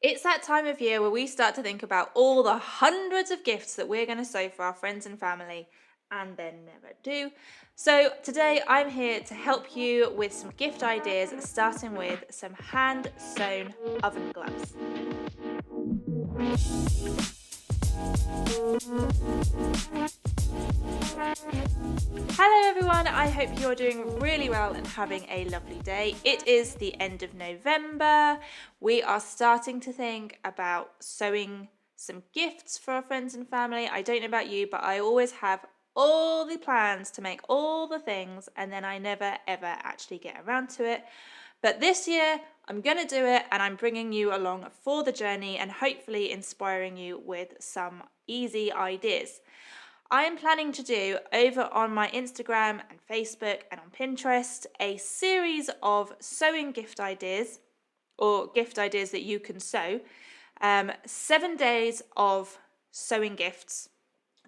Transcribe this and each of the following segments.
It's that time of year where we start to think about all the hundreds of gifts that we're going to sew for our friends and family and then never do. So today I'm here to help you with some gift ideas, starting with some hand sewn oven gloves. Hello everyone, I hope you're doing really well and having a lovely day. It is the end of November. We are starting to think about sewing some gifts for our friends and family. I don't know about you, but I always have all the plans to make all the things and then I never ever actually get around to it. But this year I'm going to do it and I'm bringing you along for the journey and hopefully inspiring you with some easy ideas. I am planning to do over on my Instagram and Facebook and on Pinterest a series of sewing gift ideas or gift ideas that you can sew. 7 days of sewing gifts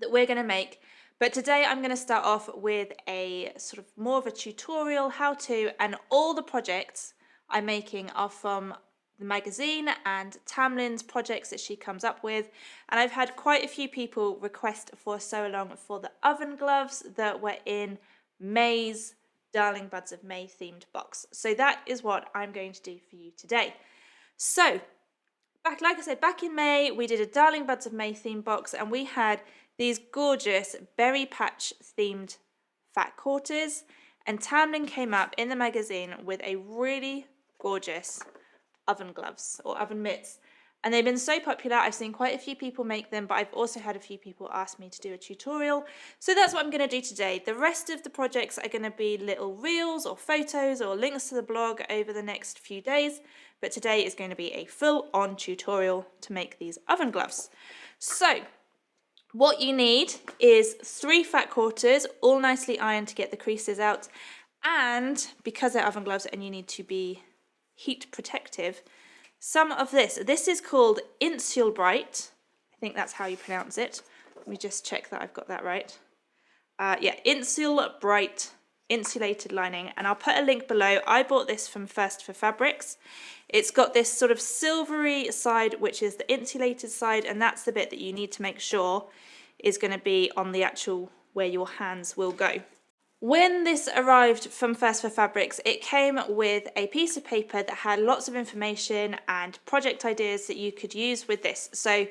that we're going to make. But today I'm going to start off with a sort of more of a tutorial how to, and all the projects I'm making are from the magazine and Tamlin's projects that she comes up with, and I've had quite a few people request for a sew along for the oven gloves that were in May's Darling Buds of May themed box. So that is what I'm going to do for you today. So like I said, back in May we did a Darling Buds of May themed box and we had these gorgeous berry patch themed fat quarters, and Tamlin came up in the magazine with a really gorgeous oven gloves or oven mitts, and they've been so popular. I've seen quite a few people make them, but I've also had a few people ask me to do a tutorial, so that's what I'm going to do today. The rest of the projects are going to be little reels or photos or links to the blog over the next few days, but today is going to be a full-on tutorial to make these oven gloves. So what you need is 3 fat quarters, all nicely ironed to get the creases out, and because they're oven gloves and you need to be heat protective, some of this is called Insul-Bright. I think that's how you pronounce it. Let me just check that I've got that right. Yeah, Insul-Bright insulated lining, and I'll put a link below. I bought this from First for Fabrics. It's got this sort of silvery side, which is the insulated side, and that's the bit that you need to make sure is going to be on the actual where your hands will go. When this arrived from First for Fabrics, it came with a piece of paper that had lots of information and project ideas that you could use with this. So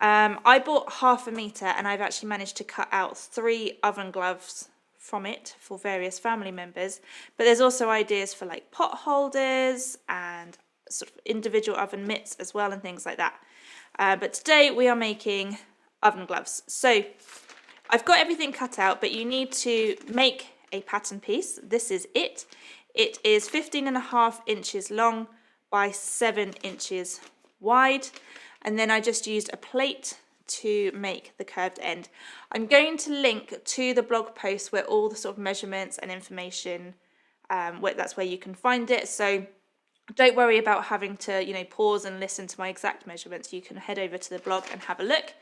I bought 1/2 meter and I've actually managed to cut out 3 oven gloves from it for various family members. But there's also ideas for like pot holders and sort of individual oven mitts as well and things like that. But today we are making oven gloves. So I've got everything cut out, but you need to make a pattern piece. This is it. It is 15.5 inches long by 7 inches wide. And then I just used a plate to make the curved end. I'm going to link to the blog post where all the sort of measurements and information, that's where you can find it. So don't worry about having to, pause and listen to my exact measurements. You can head over to the blog and have a look.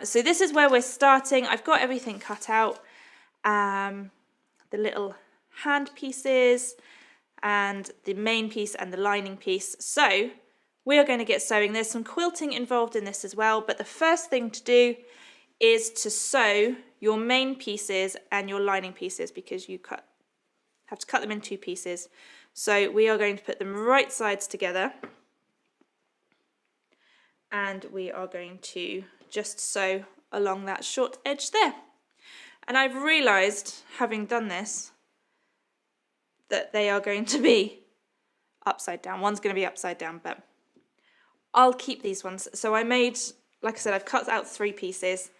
So this is where we're starting. I've got everything cut out, the little hand pieces and the main piece and the lining piece. So we are going to get sewing. There's some quilting involved in this as well, but the first thing to do is to sew your main pieces and your lining pieces, because you have to cut them in 2 pieces. So we are going to put them right sides together, and we are going to just sew along that short edge there. And I've realised, having done this, that they are going to be upside down. One's going to be upside down, but I'll keep these ones. So I made, like I said, I've cut out 3 pieces.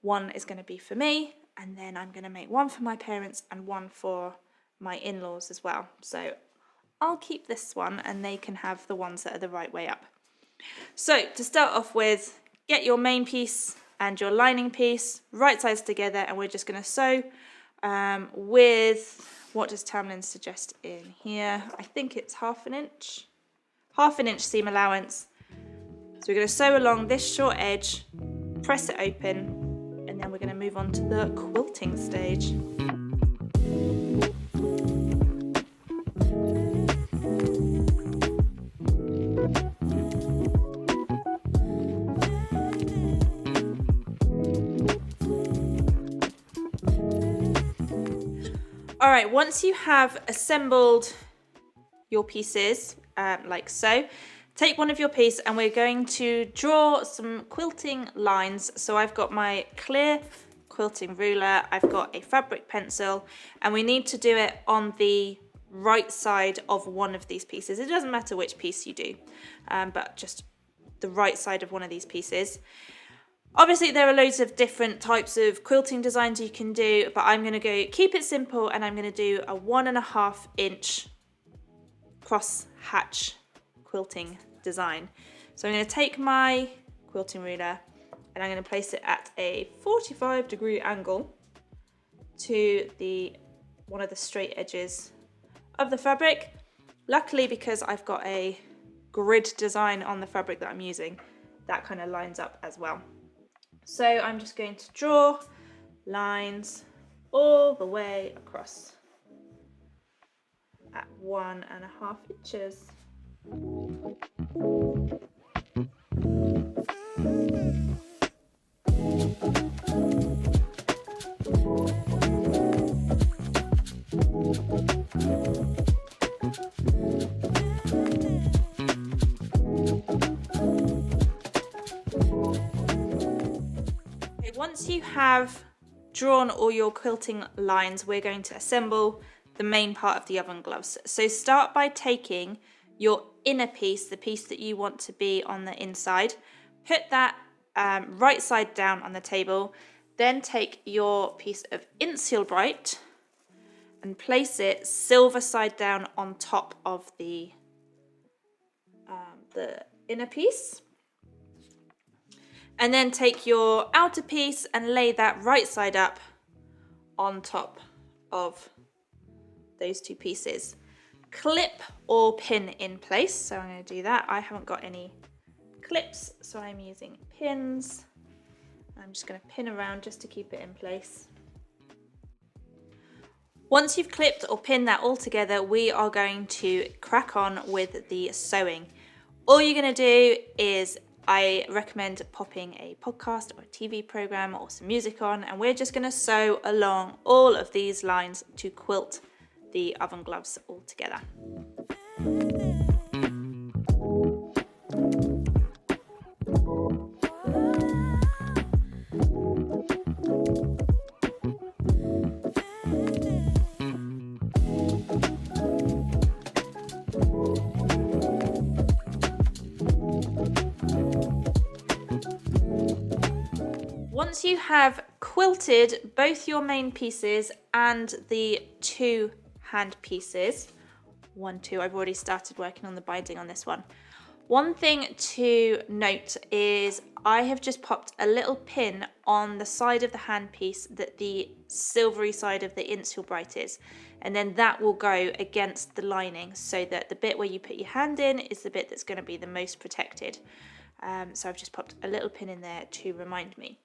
One is going to be for me, and then I'm going to make one for my parents and one for my in-laws as well. So I'll keep this one and they can have the ones that are the right way up. So to start off with, get your main piece and your lining piece right sides together, and we're just going to sew with, what does Tamlin suggest in here? I think it's 1/2 inch. 1/2 inch seam allowance. So we're going to sew along this short edge, press it open, and then we're going to move on to the quilting stage. All right, once you have assembled your pieces like so, take one of your pieces and we're going to draw some quilting lines. So I've got my clear quilting ruler, I've got a fabric pencil, and we need to do it on the right side of one of these pieces. It doesn't matter which piece you do, but just the right side of one of these pieces. Obviously there are loads of different types of quilting designs you can do, but I'm going to go keep it simple and I'm going to do a 1.5 inch cross hatch quilting design. So I'm going to take my quilting ruler and I'm going to place it at a 45-degree angle to one of the straight edges of the fabric. Luckily, because I've got a grid design on the fabric that I'm using, that kind of lines up as well. So I'm just going to draw lines all the way across at 1.5 inches. Once you have drawn all your quilting lines, we're going to assemble the main part of the oven gloves. So start by taking your inner piece, the piece that you want to be on the inside, put that right side down on the table, then take your piece of Insul-Bright and place it silver side down on top of the inner piece. And then take your outer piece and lay that right side up on top of those two pieces. Clip or pin in place. So I'm going to do that. I haven't got any clips, so I'm using pins. I'm just going to pin around just to keep it in place. Once you've clipped or pinned that all together, we are going to crack on with the sewing. All you're going to do is, I recommend popping a podcast or a TV program or some music on, and we're just going to sew along all of these lines to quilt the oven gloves all together. Once you have quilted both your main pieces and the two hand pieces, I've already started working on the binding on this one. One thing to note is I have just popped a little pin on the side of the hand piece that the silvery side of the Insul-Bright is, and then that will go against the lining so that the bit where you put your hand in is the bit that's going to be the most protected. So I've just popped a little pin in there to remind me.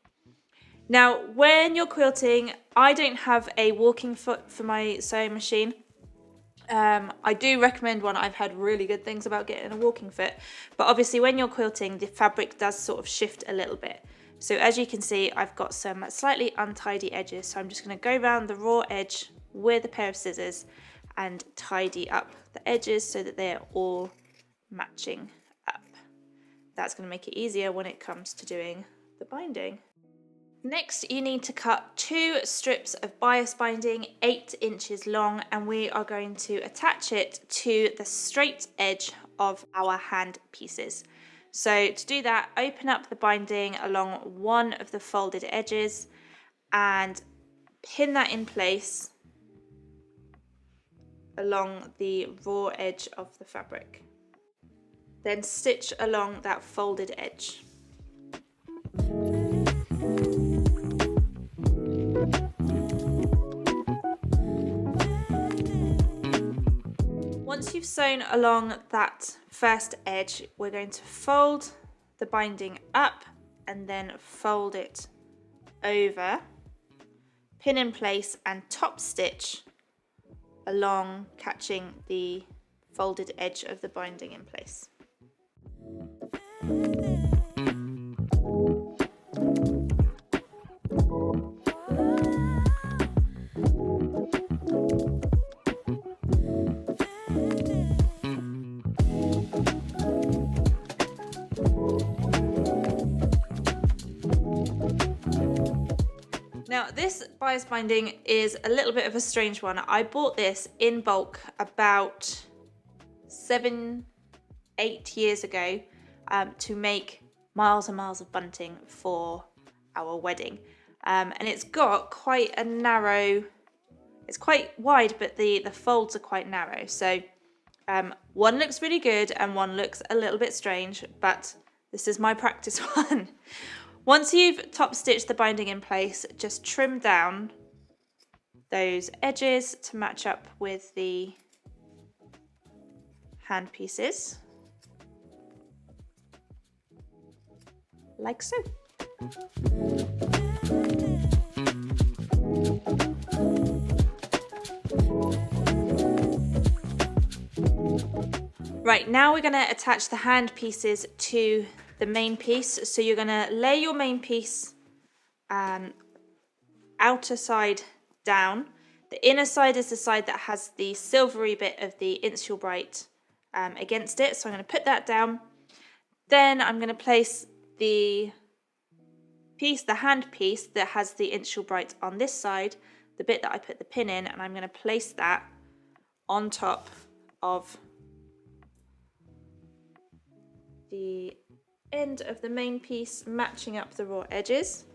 Now, when you're quilting, I don't have a walking foot for my sewing machine. I do recommend one. I've had really good things about getting a walking foot, but obviously when you're quilting, the fabric does sort of shift a little bit. So as you can see, I've got some slightly untidy edges, so I'm just going to go around the raw edge with a pair of scissors and tidy up the edges so that they're all matching up. That's going to make it easier when it comes to doing the binding. Next, you need to cut 2 strips of bias binding 8 inches long, and we are going to attach it to the straight edge of our hand pieces. So to do that, open up the binding along one of the folded edges and pin that in place along the raw edge of the fabric. Then stitch along that folded edge. Once you've sewn along that first edge, we're going to fold the binding up and then fold it over, pin in place and top stitch along, catching the folded edge of the binding in place. Now this bias binding is a little bit of a strange one. I bought this in bulk about 7-8 years ago to make miles and miles of bunting for our wedding. And it's got quite a narrow, it's quite wide, but the folds are quite narrow. So one looks really good and one looks a little bit strange, but this is my practice one. Once you've top stitched the binding in place, just trim down those edges to match up with the hand pieces, like so. Right, now we're going to attach the hand pieces to the main piece. So you're going to lay your main piece outer side down. The inner side is the side that has the silvery bit of the Insul-Bright against it. So I'm going to put that down. Then I'm going to place the piece, the hand piece that has the Insul-Bright on this side, the bit that I put the pin in, and I'm going to place that on top of the end of the main piece, matching up the raw edges.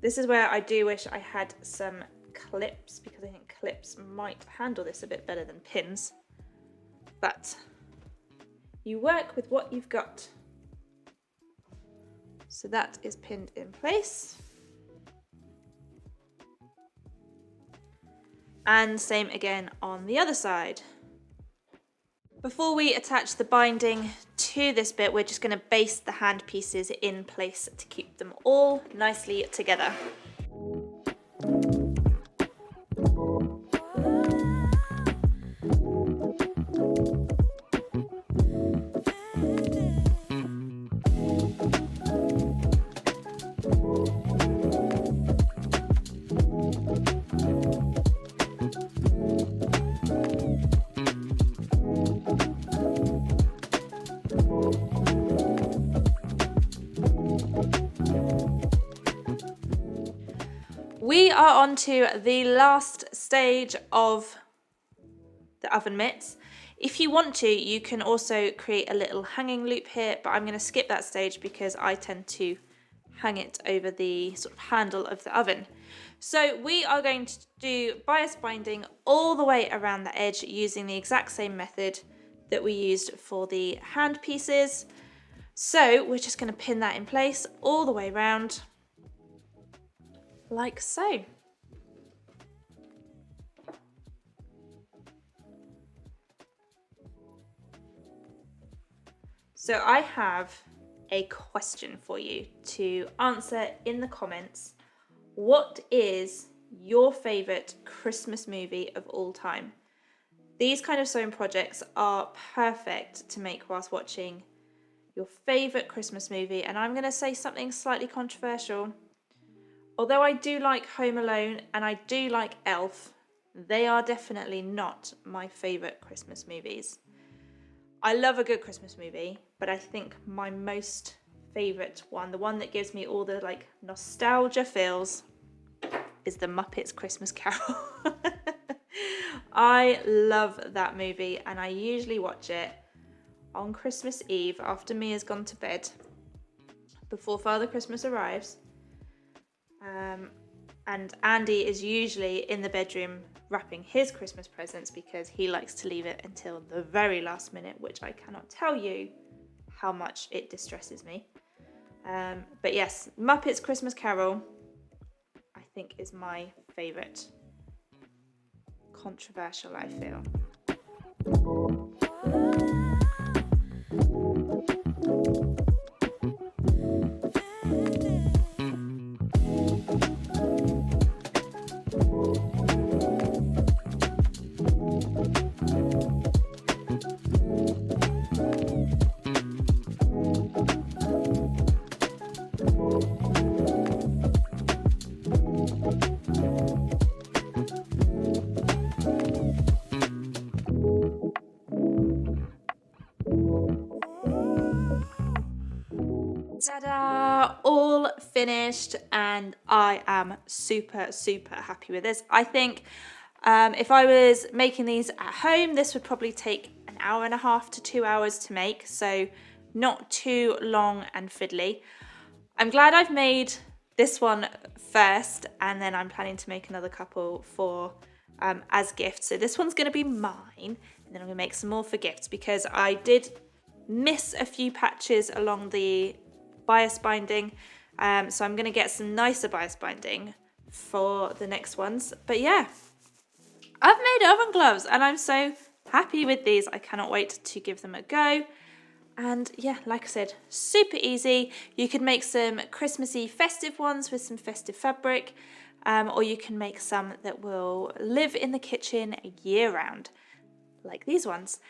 This is where I do wish I had some clips, because I think clips might handle this a bit better than pins, but you work with what you've got. So that is pinned in place. And same again on the other side. Before we attach the binding to this bit, we're just going to baste the hand pieces in place to keep them all nicely together. We are on to the last stage of the oven mitts. If you want to, you can also create a little hanging loop here, but I'm going to skip that stage because I tend to hang it over the sort of handle of the oven. So we are going to do bias binding all the way around the edge using the exact same method that we used for the hand pieces. So we're just going to pin that in place all the way around, like so. So I have a question for you to answer in the comments. What is your favourite Christmas movie of all time? These kind of sewing projects are perfect to make whilst watching your favourite Christmas movie, and I'm going to say something slightly controversial. Although I do like Home Alone and I do like Elf, they are definitely not my favourite Christmas movies. I love a good Christmas movie, but I think my most favourite one, the one that gives me all the like nostalgia feels, is The Muppets Christmas Carol. I love that movie, and I usually watch it on Christmas Eve after Mia's gone to bed, before Father Christmas arrives. And Andy is usually in the bedroom wrapping his Christmas presents because he likes to leave it until the very last minute, which I cannot tell you how much it distresses me. But yes, Muppets Christmas Carol, I think, is my favourite. Controversial, I feel. Ta-da! All finished and I am super, super happy with this. I think if I was making these at home, this would probably take an hour and a half to 2 hours to make, so not too long and fiddly. I'm glad I've made this one first, and then I'm planning to make another couple for as gifts. So this one's going to be mine, and then I'm going to make some more for gifts because I did miss a few patches along the bias binding, so I'm going to get some nicer bias binding for the next ones. But yeah, I've made oven gloves and I'm so happy with these. I cannot wait to give them a go. And yeah, like I said, super easy. You could make some Christmassy festive ones with some festive fabric, or you can make some that will live in the kitchen year round, like these ones.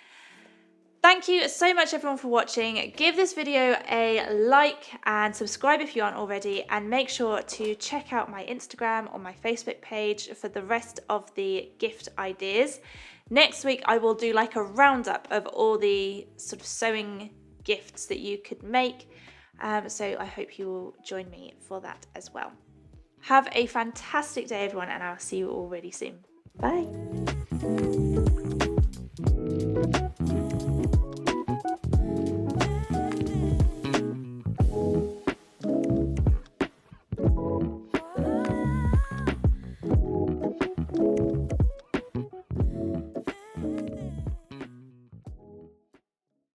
Thank you so much everyone for watching. Give this video a like and subscribe if you aren't already, and make sure to check out my Instagram or my Facebook page for the rest of the gift ideas. Next week I will do like a roundup of all the sort of sewing gifts that you could make, so I hope you will join me for that as well. Have a fantastic day everyone, and I'll see you all really soon. Bye.